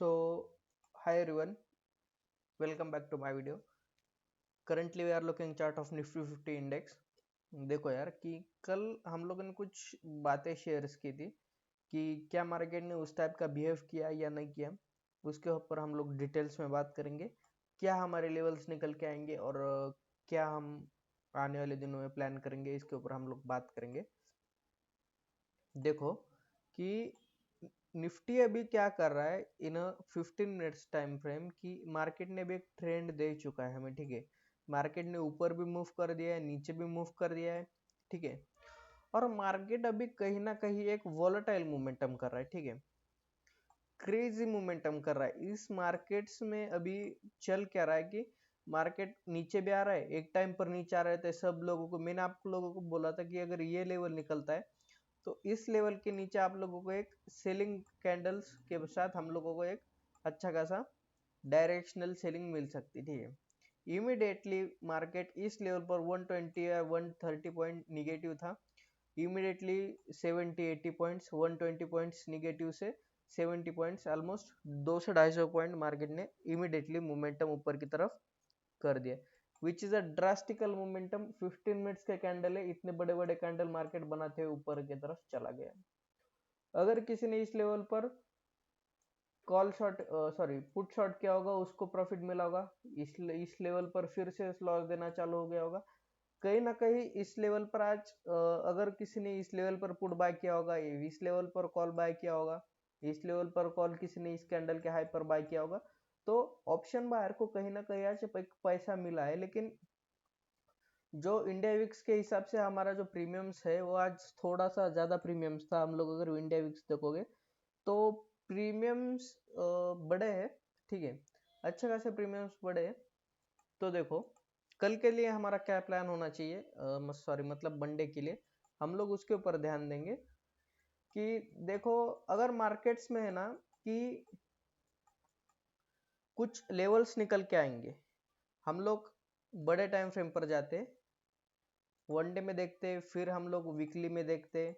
So, hi everyone, welcome back to my video. Currently we are looking chart of Nifty 50 index. देखो यार कि कल हम लोगों ने कुछ बातें शेयर्स की थी कि क्या मार्केट ने उस टाइप का बिहेव किया या नहीं किया, उसके ऊपर हम लोग डिटेल्स में बात करेंगे। क्या हमारे लेवल्स निकल के आएंगे और क्या हम आने वाले दिनों में प्लान करेंगे, इसके ऊपर हम लोग बात करेंगे। देखो कि निफ्टी अभी क्या कर रहा है इन 15 मिनट्स टाइम फ्रेम की मार्केट ने भी एक ट्रेंड दे चुका है हमें, ठीक है। मार्केट ने ऊपर भी मूव कर दिया है, नीचे भी मूव कर दिया है, ठीक है। और मार्केट अभी कहीं ना कहीं एक वॉलेटाइल मोमेंटम कर रहा है, ठीक है। क्रेजी मोमेंटम कर रहा है इस मार्केट्स में। अभी चल क्या रहा है कि मार्केट नीचे भी आ रहा है, एक टाइम पर नीचे आ रहे थे सब लोगों को। मैंने आप लोगों को बोला था कि अगर ये लेवल निकलता है तो इस लेवल के नीचे आप लोगों को एक सेलिंग कैंडल्स के साथ हम लोगों को एक अच्छा खासा डायरेक्शनल सेलिंग मिल सकती थी। इमीडिएटली मार्केट इस लेवल पर 120 या 130 पॉइंट निगेटिव था। इमीडिएटली 70-80 पॉइंट्स, 120 पॉइंट्स निगेटिव से 70 पॉइंट्स, ऑलमोस्ट 200-250 पॉइंट मार्केट ने इमीडिएटली मोमेंटम ऊपर की तरफ कर दिया, विच is a drastical momentum. 15 minutes के कैंडल है, इतने बड़े बड़े कैंडल मार्केट बनाते हुए ऊपर की तरफ चला गया। अगर किसी ने इस लेवल पर call shot sorry put shot किया होगा, उसको प्रॉफिट मिला होगा। इस लेवल पर फिर से लॉस देना चालू हो गया होगा। कहीं ना कहीं इस लेवल पर आज अगर किसी ने इस लेवल पर पुट बाय किया होगा, इस लेवल पर कॉल बाय किया होगा, इस लेवल पर कॉल किसी ने इस कैंडल के हाई पर बाय किया होगा, तो ऑप्शन बायर को कहीं ना कहीं आज पैसा मिला है। लेकिन जो इंडिया विक्स के हिसाब से हमारा जो प्रीमियम्स है वो आज थोड़ा सा ज्यादा प्रीमियम्स था। हम लोग अगर इंडिया विक्स देखोगे तो प्रीमियम्स बड़े हैं, ठीक है, अच्छे खासे प्रीमियम्स बड़े हैं। तो देखो कल के लिए हमारा क्या प्लान होना चाहिए, सॉरी मतलब मंडे के लिए हम लोग उसके ऊपर ध्यान देंगे कि देखो अगर मार्केट्स में है ना कि कुछ लेवल्स निकल के आएंगे, हम लोग बड़े टाइम फ्रेम पर जाते, वनडे में देखते, फिर हम लोग वीकली में देखते,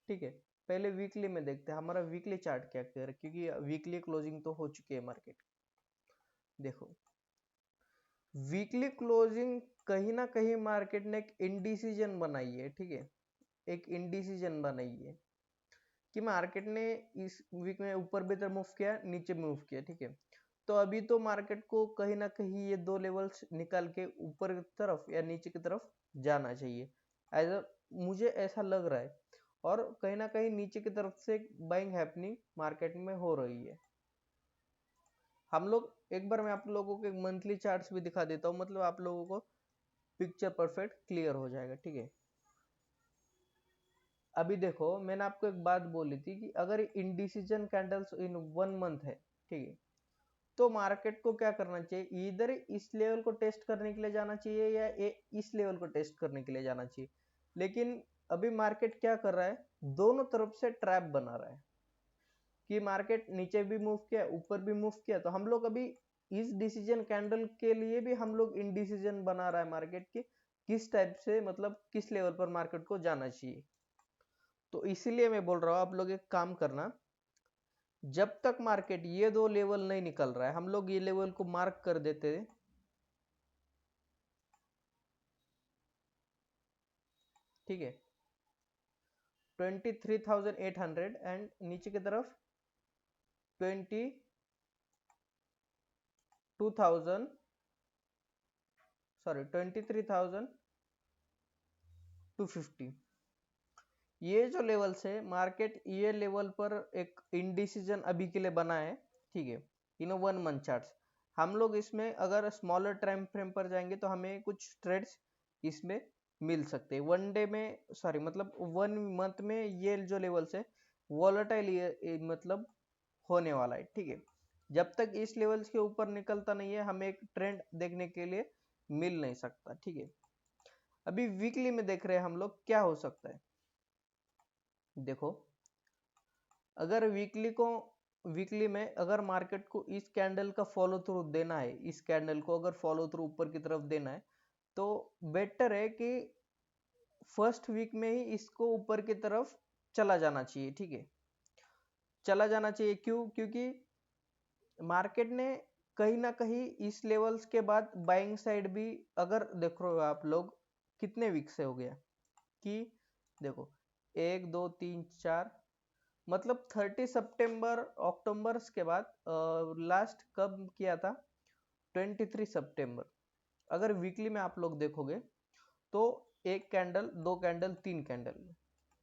ठीक है। पहले वीकली में देखते हैं हमारा वीकली चार्ट क्या कह रहा है, क्योंकि वीकली क्लोजिंग तो हो चुकी है मार्केट। देखो वीकली क्लोजिंग कहीं ना कहीं मार्केट ने एक इंडिसीजन बनाई है, ठीक है, एक इंडिसीजन बनाई है कि मार्केट ने इस वीक में ऊपर भी तरफ मूव किया, नीचे मूव किया, ठीक है। तो अभी तो मार्केट को कहीं ना कहीं ये दो लेवल्स निकाल के ऊपर की तरफ या नीचे की तरफ जाना चाहिए, एज मुझे ऐसा लग रहा है। और कहीं ना कहीं नीचे की तरफ से बाइंग हैपनिंग मार्केट में हो रही है। हम लोग एक बार मैं आप लोगों को मंथली चार्ट्स भी दिखा देता हूँ, मतलब आप लोगों को पिक्चर परफेक्ट क्लियर हो जाएगा, ठीक है। अभी देखो मैंने आपको एक बात बोली थी कि अगर इंडिसीजन कैंडल्स इन 1 मंथ है, ठीक है, तो मार्केट को क्या करना चाहिए, इधर इस लेवल को टेस्ट करने के लिए जाना चाहिए या इस लेवल को टेस्ट करने के लिए जाना चाहिए। लेकिन अभी मार्केट क्या कर रहा है, दोनों तरफ से ट्रैप बना रहा है कि मार्केट नीचे भी मूव किया, ऊपर भी मूव किया। तो हम लोग अभी इस डिसीजन कैंडल के लिए भी हम लोग इंडिसीजन बना रहा है मार्केट की, किस टाइप से मतलब किस लेवल पर मार्केट को जाना चाहिए। तो इसीलिए मैं बोल रहा हूँ आप लोग एक काम करना, जब तक मार्केट ये दो लेवल नहीं निकल रहा है हम लोग ये लेवल को मार्क कर देते हैं, ठीक है। 23,800 एंड नीचे की तरफ 22,000, सॉरी 23,250। ये जो लेवल्स है मार्केट ये लेवल पर एक इंडिसीजन अभी के लिए बना है, ठीक है, इन 1 मंथ चार्ट्स। हम लोग इसमें अगर स्मॉलर टाइम फ्रेम पर जाएंगे तो हमें कुछ ट्रेड्स इसमें मिल सकते हैं। वन डे में सॉरी मतलब 1 मंथ में ये जो लेवल्स है वॉलेटाइल ये मतलब होने वाला है, ठीक है। जब तक इस लेवल्स के ऊपर निकलता नहीं है हमें एक ट्रेंड देखने के लिए मिल नहीं सकता, ठीक है। अभी वीकली में देख रहे हैं हम लोग क्या हो सकता है। देखो अगर वीकली में अगर मार्केट को इस कैंडल का फॉलो थ्रू देना है, इस कैंडल को अगर फॉलो थ्रू ऊपर की तरफ देना है, तो बेटर है कि फर्स्ट वीक में ही इसको ऊपर की तरफ चला जाना चाहिए, ठीक है। चला जाना चाहिए क्यों, क्योंकि मार्केट ने कहीं ना कहीं इस लेवल्स के बाद बाइंग साइड भी, अगर देखो आप लोग कितने वीक से हो गया कि देखो 1 2 3 4, मतलब 30 सितंबर अक्टूबर के बाद लास्ट कब किया था, 23 सितंबर। अगर वीकली में आप लोग देखोगे तो एक कैंडल, दो कैंडल, तीन कैंडल,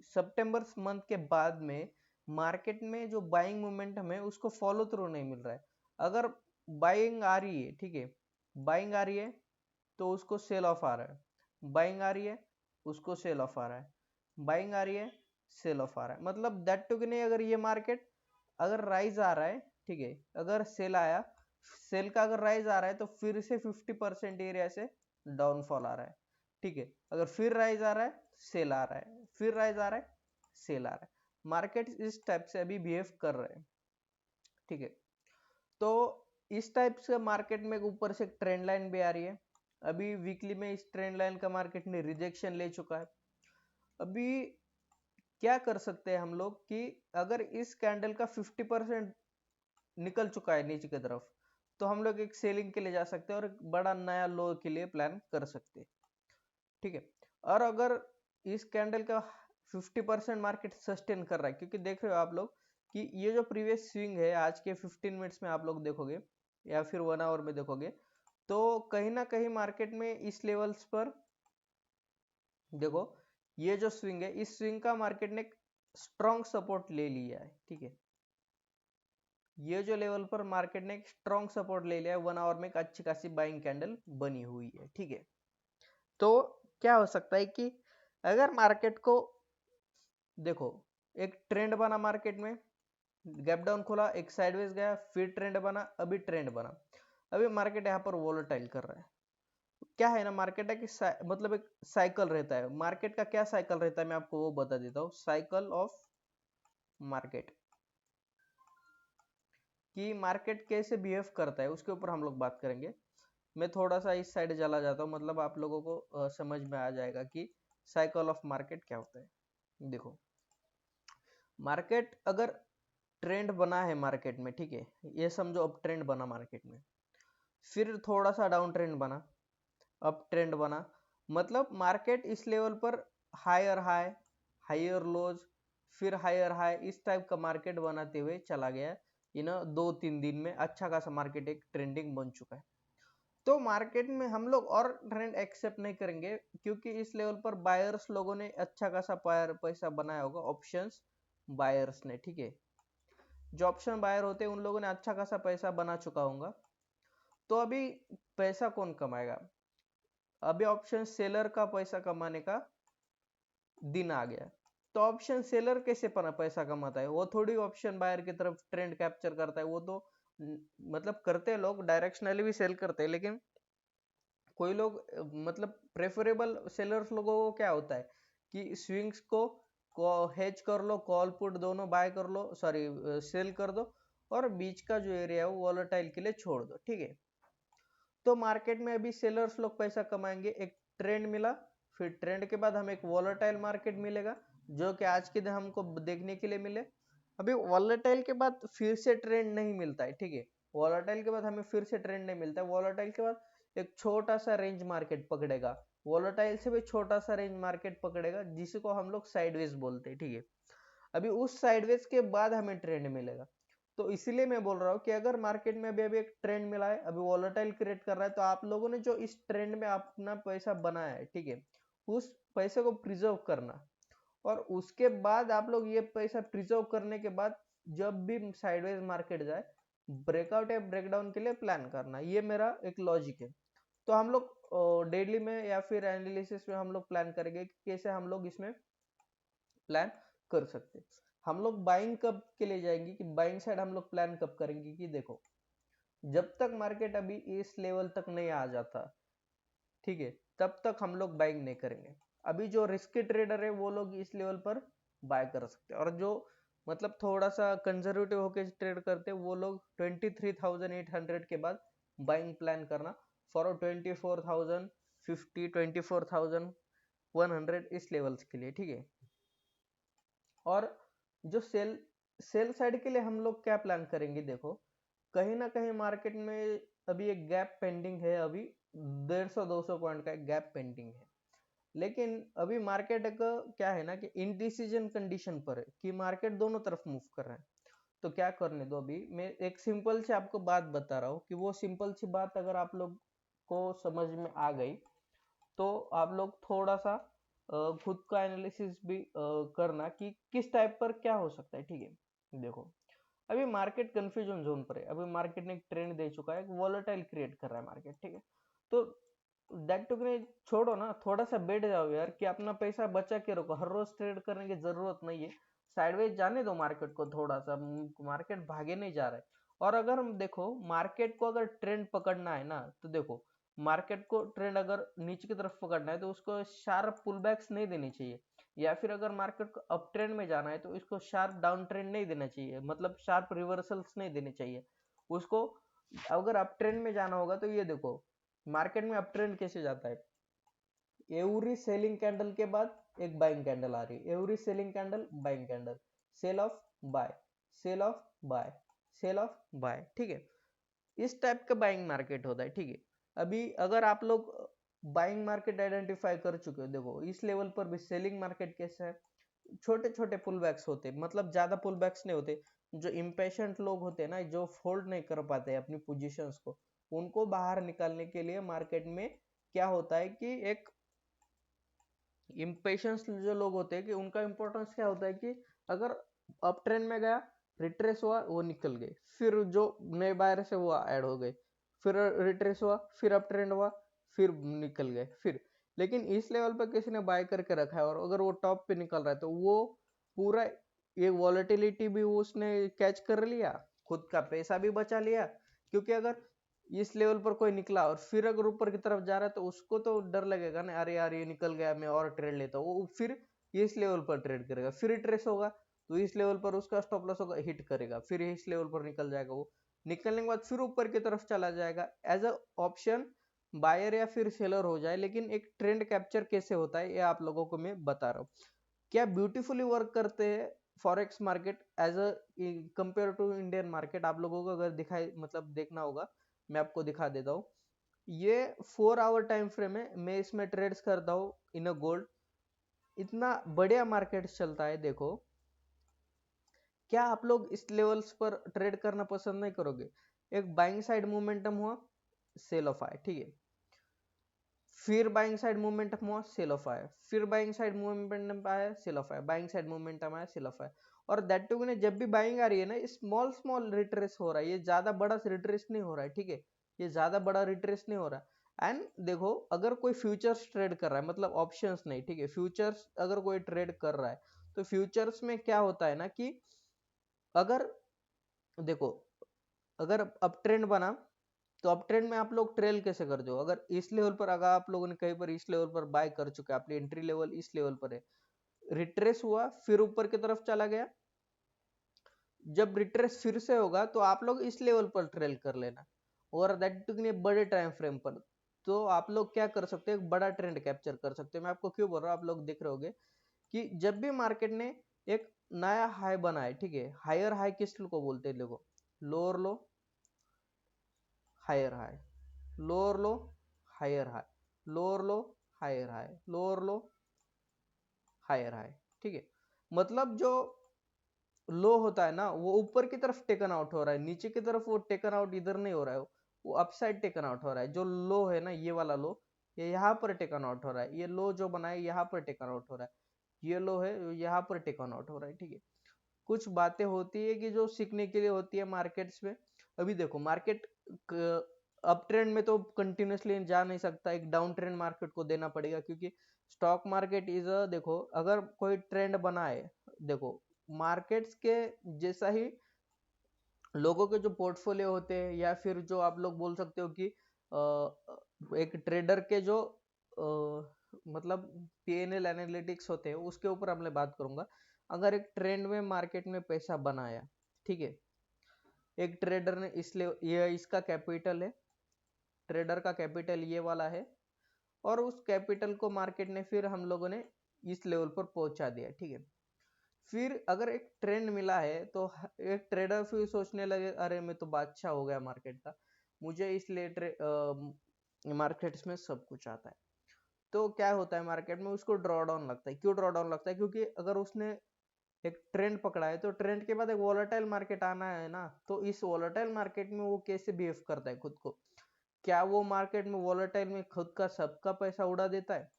सितंबर मंथ के बाद में मार्केट में जो बाइंग मोमेंटम है उसको फॉलो थ्रू नहीं मिल रहा है। अगर बाइंग आ रही है, ठीक है, बाइंग आ रही है तो उसको सेल ऑफ आ रहा है, बाइंग आ रही है उसको सेल ऑफ आ रहा है, बाइंग आ रही है सेल ऑफ आ रहा है, मतलब दैट टू कि नहीं, अगर ये मार्केट अगर राइज आ रहा है, ठीक है, अगर सेल आया, सेल का अगर राइज आ रहा है तो फिर से 50% एरिया से डाउनफॉल आ रहा है, ठीक है, अगर फिर राइज आ रहा है सेल आ रहा है, फिर राइज आ रहा है सेल आ रहा है, मार्केट इस टाइप से अभी बिहेव कर रहे हैं, ठीक है। तो इस टाइप से मार्केट में ऊपर से ट्रेंड लाइन भी आ रही है, अभी वीकली में इस ट्रेंड लाइन का मार्केट ने रिजेक्शन ले चुका है। अभी क्या कर सकते हैं हम लोग कि अगर इस कैंडल का 50% निकल चुका है नीचे की तरफ, तो हम लोग एक सेलिंग के लिए जा सकते हैं और एक बड़ा नया लो के लिए प्लान कर सकते हैं, ठीक है। और अगर इस कैंडल का 50% मार्केट सस्टेन कर रहा है, क्योंकि देख रहे हो आप लोग कि ये जो प्रीवियस स्विंग है आज के 15 मिनट्स में आप लोग देखोगे या फिर 1 आवर में देखोगे, तो कहीं ना कहीं मार्केट में इस लेवल्स पर देखो, ये जो स्विंग है इस स्विंग का मार्केट ने स्ट्रॉन्ग सपोर्ट ले लिया है, ठीक है, ये जो लेवल पर मार्केट ने एक स्ट्रॉन्ग सपोर्ट ले लिया है, 1 आवर में एक अच्छी खासी बाइंग कैंडल बनी हुई है, ठीक है। तो क्या हो सकता है कि अगर मार्केट को देखो, एक ट्रेंड बना मार्केट में, गैप डाउन खोला, एक साइडवेज गया, फिर ट्रेंड बना, अभी ट्रेंड बना, अभी मार्केट यहाँ पर वोलेटाइल कर रहा है। क्या है ना, मार्केट है कि मतलब एक साइकिल रहता है, मार्केट का क्या साइकिल रहता है मैं आपको वो बता देता हूँ, साइकिल ऑफ मार्केट, कि मार्केट कैसे बिहेव करता है उसके ऊपर हम लोग बात करेंगे। मैं थोड़ा सा इस साइड चला जाता हूँ, मतलब आप लोगों को समझ में आ जाएगा कि साइकिल ऑफ मार्केट क्या होता है। देखो, मार्केट अगर ट्रेंड बना है मार्केट में, ठीक है, ये समझो अब ट्रेंड बना मार्केट में, फिर थोड़ा सा डाउन ट्रेंड बना, अप ट्रेंड बना, मतलब मार्केट इस लेवल पर हायर हाई, हायर लोज, फिर हायर हाई, इस टाइप का मार्केट बनाते हुए चला गया। इन 2 3 दिन में अच्छा खासा मार्केट एक ट्रेंडिंग बन चुका है। तो मार्केट में हम लोग और ट्रेंड एक्सेप्ट नहीं करेंगे, क्योंकि इस लेवल पर बायर्स लोगों ने अच्छा खासा पैसा बनाया होगा, ऑप्शंस बायर्स ने, ठीक है, जो ऑप्शन बायर होते हैं उन लोगों ने अच्छा खासा पैसा बना चुका होगा। तो अभी पैसा कौन कमाएगा, अभी ऑप्शन सेलर का पैसा कमाने का दिन आ गया। तो ऑप्शन सेलर कैसे पैसा कमाता है, वो थोड़ी ऑप्शन बायर की तरफ ट्रेंड कैप्चर करता है, वो तो मतलब करते हैं लोग डायरेक्शनली भी सेल करते हैं, लेकिन कोई लोग मतलब प्रेफरेबल सेलर्स लोगों को क्या होता है कि स्विंग्स को हेज कर लो, कॉल पुट दोनों बाय कर लो, सॉरी सेल कर दो, और बीच का जो एरिया है वो वॉलेटाइल के लिए छोड़ दो, ठीक है। तो मार्केट में अभी सेलर्स लोग पैसा कमाएंगे, एक ट्रेंड मिला, फिर ट्रेंड के बाद हमें एक वॉलेटाइल मार्केट मिलेगा, जो कि आज के दिन हमको देखने के लिए मिले। अभी वॉलेटाइल के बाद फिर से ट्रेंड नहीं मिलता है, ठीक है, वॉलेटाइल के बाद हमें फिर से ट्रेंड नहीं मिलता है, वॉलेटाइल के बाद एक छोटा सा रेंज मार्केट पकड़ेगा, वॉलेटाइल से भी छोटा सा रेंज मार्केट पकड़ेगा, जिसको हम लोग साइडवेज बोलते हैं, ठीक है। अभी उस साइडवेज के बाद हमें ट्रेंड मिलेगा। तो इसीलिए मैं बोल रहा हूँ कि अगर मार्केट में अभी अभी एक ट्रेंड मिला है, अभी वॉलेटाइल क्रिएट कर रहा है, तो आप लोगों ने जो इस ट्रेंड में अपना पैसा बनाया है, ठीक है, उस पैसे को प्रिजर्व करना, और उसके बाद आप लोग ये पैसा प्रिजर्व करने के बाद जब भी साइडवेज मार्केट जाए, ब्रेकआउट या ब्रेकडाउन के लिए प्लान करना, ये मेरा एक लॉजिक है। तो हम लोग डेली में या फिर एनालिसिस में हम लोग प्लान करेंगे कि कैसे हम लोग इसमें प्लान कर सकते। हम लोग बाइंग कब के लिए जाएंगे, कि बाइंग साइड हम लोग प्लान कब करेंगे, कि देखो, जब तक मार्केट अभी इस लेवल तक नहीं आ जाता, ठीक है, तब तक हम लोग बाइंग नहीं करेंगे। अभी जो रिस्की ट्रेडर है वो लोग इस लेवल पर बाय कर सकते हैं, और जो मतलब थोड़ा सा कंजर्वेटिव होकर ट्रेड करते हैं वो लोग 23,800 के बाद बाइंग प्लान करना, फॉर 24,050, 24,100 इस लेवल्स के लिए, ठीक है। और जो सेल सेल साइड के लिए हम लोग क्या प्लान करेंगे, देखो, कहीं ना कहीं मार्केट में अभी एक गैप पेंडिंग है, अभी 150-200 पॉइंट का एक गैप पेंडिंग है। लेकिन अभी मार्केट का क्या है ना कि इनडिसीजन कंडीशन पर है कि मार्केट दोनों तरफ मूव कर रहा है। तो क्या करने दो, अभी मैं एक सिंपल से आपको बात बता रहा हूँ कि वो सिंपल सी बात अगर आप लोग को समझ में आ गई तो आप लोग थोड़ा सा खुद का एनालिसिस भी करना कि किस टाइप पर क्या हो सकता है। ठीक है, देखो अभी मार्केट कंफ्यूजन जोन पर है। अभी मार्केट ने एक ट्रेंड दे चुका है, एक वॉलेटाइल क्रिएट कर रहा है मार्केट। ठीक है, तो दैट टू छोड़ो ना, थोड़ा सा बैठ जाओ यार कि अपना पैसा बचा के रखो। हर रोज ट्रेड करने की जरूरत नहीं है, साइडवेज जाने दो मार्केट को थोड़ा सा। मार्केट भागे नहीं जा रहा है। और अगर हम देखो मार्केट को अगर ट्रेंड पकड़ना है ना, तो देखो मार्केट को ट्रेंड अगर नीचे की तरफ पकड़ना है तो उसको शार्प पुल बैक्स नहीं देनी चाहिए, या फिर अगर मार्केट को अप ट्रेंड में जाना है तो इसको शार्प डाउन ट्रेंड नहीं देना चाहिए, मतलब शार्प रिवर्सल्स नहीं देने चाहिए उसको। अगर अप ट्रेंड में जाना होगा तो ये देखो मार्केट में अप ट्रेंड कैसे जाता है, एवरी सेलिंग कैंडल के बाद एक बाइंग कैंडल आ रही है, every selling candle buying candle, sell of buy, sell of buy, sell of buy. ठीक है, इस टाइप का बाइंग मार्केट होता है। ठीक है, अभी अगर आप लोग बाइंग मार्केट आइडेंटिफाई कर चुके हो, देखो इस लेवल पर भी सेलिंग मार्केट कैसा है, छोटे छोटे पुल बैक्स होते, मतलब ज्यादा पुल बैक्स नहीं होते। जो इम्पेशेंट लोग होते हैं ना, जो फोल्ड नहीं कर पाते अपनी पोजीशंस को, उनको बाहर निकालने के लिए मार्केट में क्या होता है कि एक इम्पेशंस जो लोग होते हैं कि उनका इंपॉर्टेंस क्या होता है कि अगर अप ट्रेंड में गया, रिट्रेस हुआ, वो निकल गए, फिर जो नए बायर से वो ऐड हो गए, फिर रिट्रेस हुआ, फिर अप ट्रेंड हुआ, फिर निकल गए, फिर। लेकिन इस लेवल पर किसी ने बाय करके रखा है और अगर वो टॉप पे निकल रहा है तो वो पूरा ये वॉलेटिलिटी भी उसने कैच कर लिया, खुद का पैसा भी बचा लिया। क्योंकि अगर इस लेवल पर कोई निकला और फिर अगर ऊपर की तरफ जा रहा है तो उसको तो डर लगेगा ना, अरे यार ये निकल गया, मैं और ट्रेड लेता हूँ। वो फिर इस लेवल पर ट्रेड करेगा, फिर ट्रेस होगा तो इस लेवल पर उसका स्टॉप लॉस होगा, हिट करेगा, फिर इस लेवल पर निकल जाएगा। वो निकलने के बाद फिर ऊपर की तरफ चला जाएगा एज अ ऑप्शन बायर या फिर सेलर हो जाए। लेकिन एक ट्रेंड कैप्चर कैसे होता है ये आप लोगों को मैं बता रहा हूँ, क्या ब्यूटीफुली वर्क करते हैं forex market as a compare to Indian market. आप लोगों को अगर दिखाई मतलब देखना होगा, मैं आपको दिखा देता हूँ। ये 4 आवर टाइम फ्रेम है, मैं इसमें ट्रेड्स करता हूँ इन अ गोल्ड। इतना बढ़िया मार्केट चलता है, देखो क्या आप लोग इस लेवल्स पर ट्रेड करना पसंद नहीं करोगे। एक बाइंग साइड मोमेंटम हुआ, सेल ऑफ आए, ठीक है, फिर बाइंग साइड मोमेंटम हुआ, सेल ऑफ आया, फिर बाइंग साइड मोमेंटम आया, सेल ऑफ आया, बाइंग साइड मोमेंटम आया, सेल ऑफ आया। और दैट टू जब भी बाइंग आ रही है ना, स्मॉल स्मॉल रिट्रेस हो रहा है, ये ज्यादा बड़ा रिट्रेस नहीं हो रहा है। ठीक है, ये ज्यादा बड़ा रिट्रेस नहीं हो रहा। एंड देखो अगर कोई फ्यूचर्स ट्रेड कर रहा है, मतलब ऑप्शंस नहीं, ठीक है, फ्यूचर्स अगर कोई ट्रेड कर रहा है तो फ्यूचर्स में क्या होता है ना कि अगर देखो अगर अप ट्रेंड बना तो अप ट्रेंड में आप लोग ट्रेल कैसे करते हो। अगर इस लेवल पर अगर आप लोगों ने कहीं पर इस लेवल पर बाय कर चुके हैं, आपकी एंट्री लेवल इस लेवल पर है, रिट्रेस हुआ फिर ऊपर की तरफ चला गया, जब रिट्रेस फिर से होगा तो आप लोग इस लेवल पर ट्रेल कर लेना। और दैट बड़े टाइम फ्रेम पर तो आप लोग क्या कर सकते हैं, एक बड़ा ट्रेंड कैप्चर कर सकते हैं। मैं आपको क्यों बोल रहा हूँ, आप लोग देख रहे होगे कि जब भी मार्केट ने एक नया हाई बनाया, ठीक है, हायर हाई किस को बोलते हैं, देखो lower low higher high, lower low higher high, lower low higher high, lower low higher high. ठीक है, मतलब जो लो होता है ना वो ऊपर की तरफ टेकन आउट हो रहा है, नीचे की तरफ वो टेकन आउट इधर नहीं हो रहा है, वो अपसाइड टेकन आउट हो रहा है। जो लो है ना, ये वाला लो, ये यहाँ पर टेकन आउट हो रहा है, ये लो जो बना है यहाँ पर टेकन आउट हो रहा है, ये लो है यहाँ पर टेकन आउट हो रहा है। ठीक है, कुछ बातें होती है कि जो सीखने के लिए होती है मार्केट्स में। अभी देखो मार्केट अप ट्रेंड में तो कंटिन्यूसली जा नहीं सकता, एक डाउन ट्रेंड मार्केट को देना पड़ेगा, क्योंकि स्टॉक मार्केट इज अ, देखो अगर कोई ट्रेंड बना है, देखो मार्केट्स के जैसा ही लोगों के जो पोर्टफोलियो होते हैं, या फिर जो आप लोग बोल सकते हो कि एक ट्रेडर के जो मतलब पीएनएल एनालिटिक्स होते हैं, उसके ऊपर अब मैं बात करूंगा। अगर एक ट्रेंड में मार्केट में पैसा बनाया, ठीक है, एक ट्रेडर ने इसलिए ये इसका कैपिटल है, ट्रेडर का कैपिटल ये वाला है, और उस कैपिटल को मार्केट ने फिर हम लोगों ने इस लेवल पर पहुंचा दिया। ठीक है, फिर अगर एक ट्रेंड मिला है तो एक ट्रेडर फिर सोचने लगे अरे मैं तो बादशाह हो गया मार्केट का, मुझे इसलिए मार्केट्स में सब कुछ आता है। तो क्या होता है मार्केट में उसको ड्रॉ डाउन लगता है। क्यों ड्रॉ डाउन लगता है? क्योंकि अगर उसने एक ट्रेंड पकड़ा है तो ट्रेंड के बाद एक वॉलेटाइल मार्केट आना है ना, तो इस वॉलेटाइल मार्केट में वो कैसे बिहेव करता है खुद को। क्या वो मार्केट में वॉलेटाइल में खुद का सबका पैसा उड़ा देता है,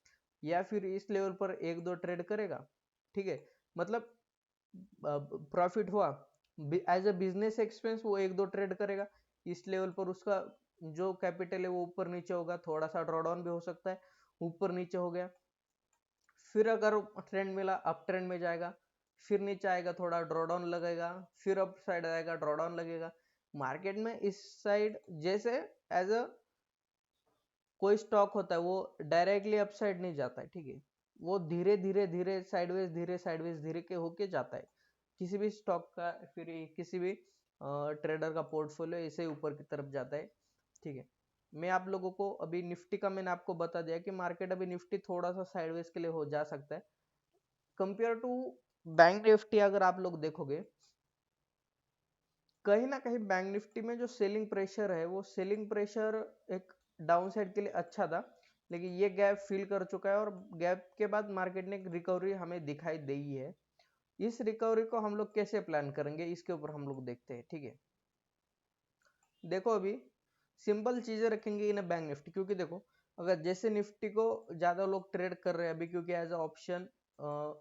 या फिर इस लेवल पर एक दो ट्रेड करेगा, ठीक है, मतलब प्रॉफिट हुआ, एज अ बिजनेस एक्सपेंस वो एक दो ट्रेड करेगा, इस लेवल पर उसका जो कैपिटल है वो ऊपर नीचे होगा, थोड़ा सा ड्रॉ डाउन भी हो सकता है, ऊपर नीचे हो गया। फिर अगर ट्रेंड मिला अप ट्रेंड में जाएगा, फिर नीचे आएगा थोड़ा ड्रॉ डाउन लगेगा, फिर अप साइड आएगा ड्रॉ डाउन लगेगा। मार्केट में इस साइड जैसे एज अ कोई स्टॉक होता है वो डायरेक्टली अपसाइड नहीं जाता है, ठीक है, वो धीरे धीरे धीरे के होके जाता है। किसी भी स्टॉक का फिर किसी भी ट्रेडर का पोर्टफोलियो ऐसे ऊपर की तरफ जाता है, ठीक है। मैं आप लोगों को अभी निफ्टी का मैंने आपको बता दिया कि मार्केट अभी निफ्टी थोड़ा सा साइडवेज के लिए हो जा सकता है कंपेयर टू बैंक निफ्टी। अगर आप लोग देखोगे कहीं ना कहीं बैंक निफ्टी में जो सेलिंग प्रेशर है वो सेलिंग प्रेशर एक डाउन साइड के लिए अच्छा था, लेकिन ये गैप फिल कर चुका है और गैप के बाद मार्केट ने एक रिकवरी हमें दिखाई दी है। इस रिकवरी को हम लोग कैसे प्लान करेंगे इसके ऊपर हम लोग देखते हैं, ठीक है। देखो अभी सिंपल चीजें रखेंगे इन बैंक निफ्टी, क्योंकि देखो अगर जैसे निफ्टी को ज्यादा लोग ट्रेड कर रहे हैं अभी, क्योंकि एज ऑप्शन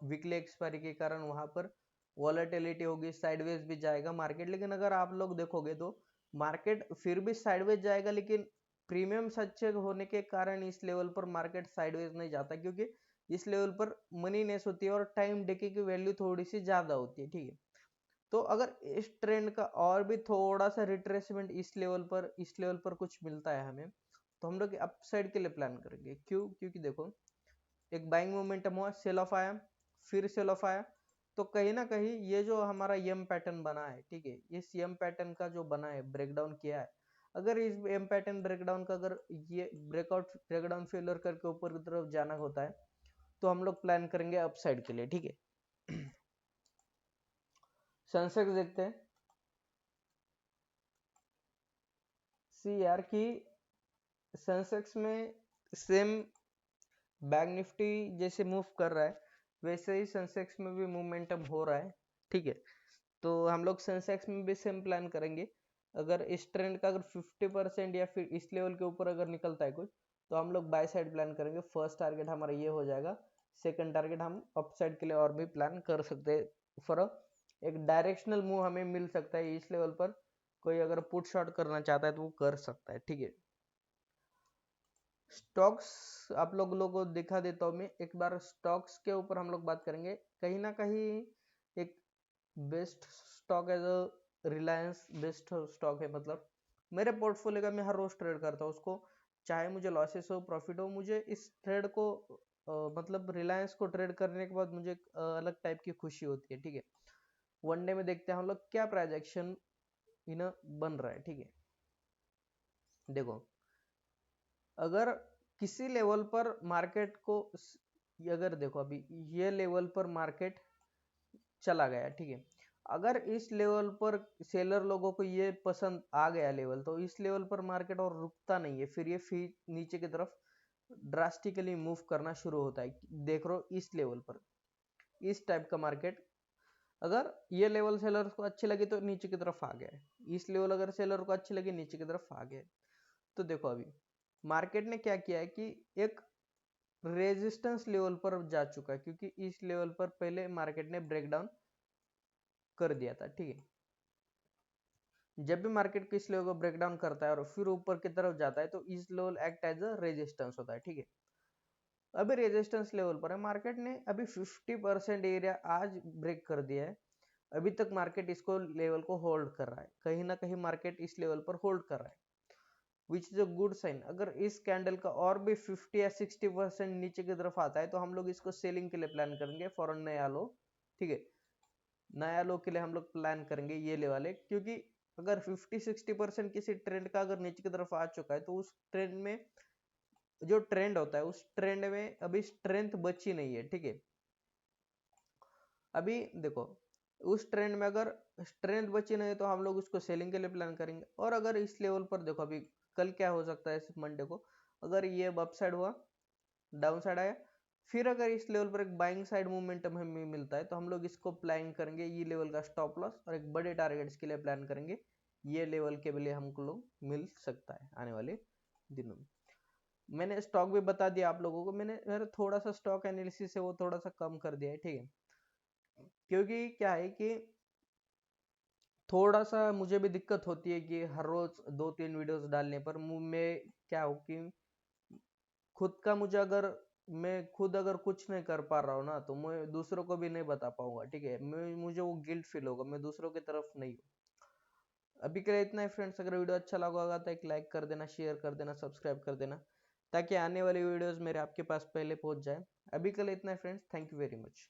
वीकली एक्सपायरी के कारण वहां पर वॉलेटिलिटी होगी, साइडवेज भी जाएगा मार्केट। लेकिन अगर आप लोग देखोगे तो मार्केट फिर भी साइडवेज जाएगा, लेकिन प्रीमियम अच्छे होने के कारण इस लेवल पर मार्केट साइडवेज नहीं जाता, क्योंकि इस लेवल पर मनीनेस होती है और टाइम डेके की वैल्यू थोड़ी सी ज्यादा होती है, ठीक है। तो अगर इस ट्रेंड का और भी थोड़ा सा रिट्रेसमेंट इस लेवल पर कुछ मिलता है हमें, तो हम लोग अपसाइड के लिए प्लान करेंगे। क्यों? क्योंकि देखो एक बाइंग मोमेंटम हुआ, सेल ऑफ आया, फिर सेल ऑफ आया, तो कहीं ना कहीं ये जो हमारा यम पैटर्न बना है, ठीक है, इस यम पैटर्न का जो बना है ब्रेकडाउन किया है, अगर इस एम पैटर्न ब्रेकडाउन का अगर ये ब्रेकडाउन फेलियर करके ऊपर की तरफ जाना होता है तो हम लोग प्लान करेंगे अपसाइड के लिए, ठीक है। सेंसेक्स देखते हैं। सी यार कि सेंसेक्स में सेम बैंक निफ्टी जैसे मूव कर रहा है वैसे ही सेंसेक्स में भी मोमेंटम हो रहा है, ठीक है। तो हम लोग सेंसेक्स में भी सेम प्लान करेंगे। अगर इस ट्रेंड का अगर 50% या फिर इस लेवल के ऊपर अगर निकलता है कुछ, तो हम लोग बाय साइड प्लान करेंगे। फर्स्ट टारगेट हमारा ये हो जाएगा, सेकंड टारगेट हम अप साइड के लिए और भी प्लान कर सकते हैं। फॉर एक डायरेक्शनल मूव हमें मिल सकता है इस लेवल पर, कोई अगर पुट शॉर्ट करना चाहता है तो वो कर सकता है, ठीक है। स्टॉक्स आप लोगों को दिखा देता हूँ मैं एक बार, स्टॉक्स के ऊपर हम लोग बात करेंगे। कहीं ना कहीं एक best stock as a Reliance best stock है, मतलब मेरे पोर्टफोलियो का मैं हर रोज ट्रेड करता हूँ उसको, चाहे मुझे लॉसेस हो प्रॉफिट हो, मुझे इस ट्रेड को मतलब रिलायंस को ट्रेड करने के बाद मुझे एक अलग टाइप की खुशी होती है, ठीक है। वनडे में देखते हैं हम लोग क्या प्राइजेक्शन इन बन रहा है, ठीक है। देखो अगर किसी लेवल पर मार्केट को अगर देखो अभी ये लेवल पर मार्केट चला गया, ठीक है, अगर इस लेवल पर सेलर लोगों को ये पसंद आ गया लेवल, तो इस लेवल पर मार्केट और रुकता नहीं है, फिर ये फी नीचे की तरफ ड्रास्टिकली मूव करना शुरू होता है। देख रहे हो इस लेवल पर इस टाइप का मार्केट, अगर ये लेवल सेलर को अच्छी लगी तो नीचे की तरफ आ गया है, इस लेवल अगर सेलर को अच्छी लगी नीचे की तरफ आ गया है। तो देखो अभी मार्केट ने क्या किया है कि एक रेजिस्टेंस लेवल पर जा चुका है, क्योंकि इस लेवल पर पहले मार्केट ने ब्रेकडाउन कर दिया था, ठीक है। जब भी मार्केट किस लेवल को ब्रेकडाउन करता है और फिर ऊपर की तरफ जाता है तो इस level act as a resistance होता है, ठीक है। अभी रेजिस्टेंस लेवल पर है, मार्केट ने अभी 50% एरिया आज ब्रेक कर दिया है। अभी तक मार्केट इसको लेवल को होल्ड कर रहा है, कहीं ना कहीं मार्केट इस लेवल पर होल्ड कर रहा है, which is a good sign. अगर इस कैंडल का और भी 50 या 60% नीचे की तरफ आता है तो हम लोग इसको सेलिंग के लिए प्लान करेंगे फॉर नया लो, ठीक है। नया लो के लिए हम लोग प्लान करेंगे ये ले वाले, क्योंकि अगर 50-60% किसी ट्रेंड का अगर नीचे की तरफ आ चुका है तो उस ट्रेंड में जो ट्रेंड होता है उस ट्रेंड में अभी स्ट्रेंथ बची नहीं है, ठीक है। अभी देखो उस ट्रेंड में अगर स्ट्रेंथ बची नहीं तो हम लोग उसको सेलिंग के लिए प्लान करेंगे। और अगर इस लेवल पर देखो, अभी कल क्या हो सकता है, इस मंडे को अगर ये अपसाइड हुआ, डाउन साइड आया, फिर अगर इस लेवल पर एक बाइंग साइड मोमेंटम हमें मिलता है तो हम लोग इसको प्लान करेंगे, ये लेवल का स्टॉप लॉस और एक बड़े टारगेट्स के लिए प्लान करेंगे। ये लेवल के लिए हमको लोग मिल सकता है आने वाले दिनों में। मैंने स्टॉक भी बता दिया आप लोगों को, मैंने थोड़ा सा स्टॉक एनालिसिस है वो थोड़ा सा कम कर दिया है, ठीक है। क्योंकि क्या है कि थोड़ा सा मुझे भी दिक्कत होती है कि हर रोज 2-3 वीडियोस डालने पर में क्या हो कि खुद का मुझे अगर मैं खुद अगर कुछ नहीं कर पा रहा हूँ ना तो मैं दूसरों को भी नहीं बता पाऊंगा, ठीक है। मुझे वो गिल्ट फील होगा, मैं दूसरों की तरफ नहीं हूँ। अभी के लिए इतना ही फ्रेंड्स। अगर वीडियो अच्छा लगा होगा तो एक लाइक कर देना, शेयर कर देना, सब्सक्राइब कर देना, ताकि आने वाली वीडियोस मेरे आपके पास पहले पहुंच जाए। अभी के लिए इतना ही friends, thank you very much.